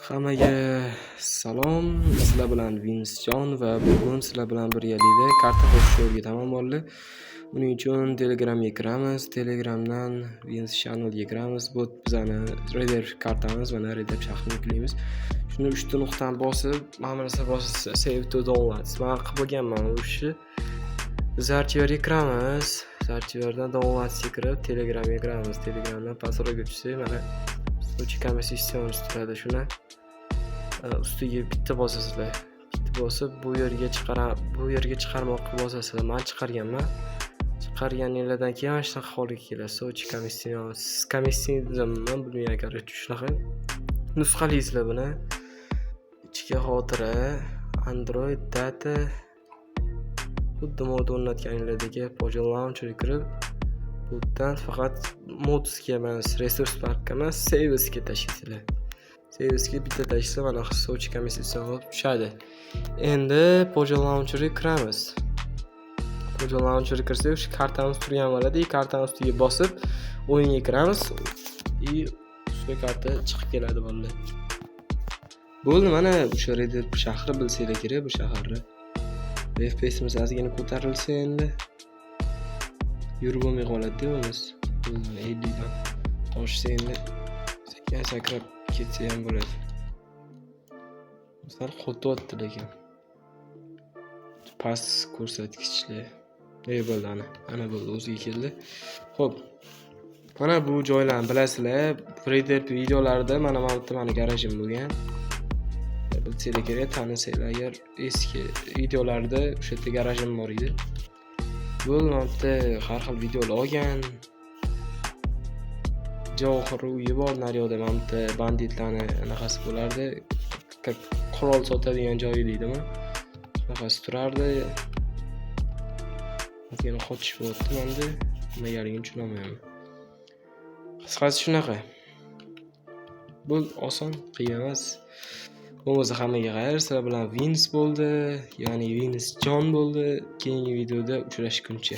Hammaga salom. Sizlar bilan Vinsjon va bugun sizlar bilan birgalikda karta qo'shish o'rgataman bolalar. Buning uchun Telegramga kiramiz. Telegramdan Vins Channelga kiramiz. Bu bizani Reader kartamiz, mana Reader shaxtini yuklaymiz. Shuni 3 ta nuqtani bosib, mana narsa bosib save to download. Men qilib bo'lganman bu ishni. Biz archiverga kiramiz. Archiverdan downloadga kirib, Telegramga kiramiz. Telegramdan parolga tushsak, mana Uchikamay sistemani turadi. Shuni ustiga bitta bosasizlar. Bitta bosib bu yerga chiqarmoqqa bosasizlar. Men chiqarganman. Chiqarganinglardan keyin mana shunaqa holga kelasiz. Komissiya men bilmagan короче shunaqa. Nusxalaysizlar buni. Ichiga xotira, Android data xuddi mod o'rnatganinglardagi Project Launcher kirib, bundan faqat modusga emas, resource parkka emas, savesga tashlaysizlar. Savesga bitta tashlasa, mana hisobchi komissiya olib tushadi. Endi Project Launcherga kiramiz. Project Launcherga kirsak, shu kartamiz turgan bo'ladi. Kartani ustiga bosib, o'yinga kiramiz. Shu karta chiqib keladi bolalar. Bo'ldi, mana o'sha Reddit shahri bilsanglar kerak, bu shaharni. FPS'imiz ozgina ko'tarilsa endi yurib bo'lmay qoladi-da o'miz. 50 dan oshsa endi sekin sakrab ketsa ham bo'ladi. Misol qo'tyapti lekin. Past ko'rsatkichlar. Bo'ldi ana bo'ldi, o'ziga keldi. Xo'p. Mana bu joylarni bilasizlar. Reader videolarida mana garajim bo'lgan. Bilsanglar kerak, tanisanglar agar eski videolarda o'sha yerda garajim bor edi. Bo'lmabdi, har xil videolar olgan. Javohir uyi bor, naryoqda mamta banditlarni anaqasi bo'lardi. Qurol sotadigan joy deydimi? Shunaqasi turardi. Keyin qochish bo'pti menda. Nimaligini tushunmayman. Qisqasi shunaqa. Bu oson, qiyin emas. O'zi hammaga xayr, sizlar bilan Vins bo'ldi, ya'ni Vinsjon bo'ldi. Keyingi videoda uchrashguncha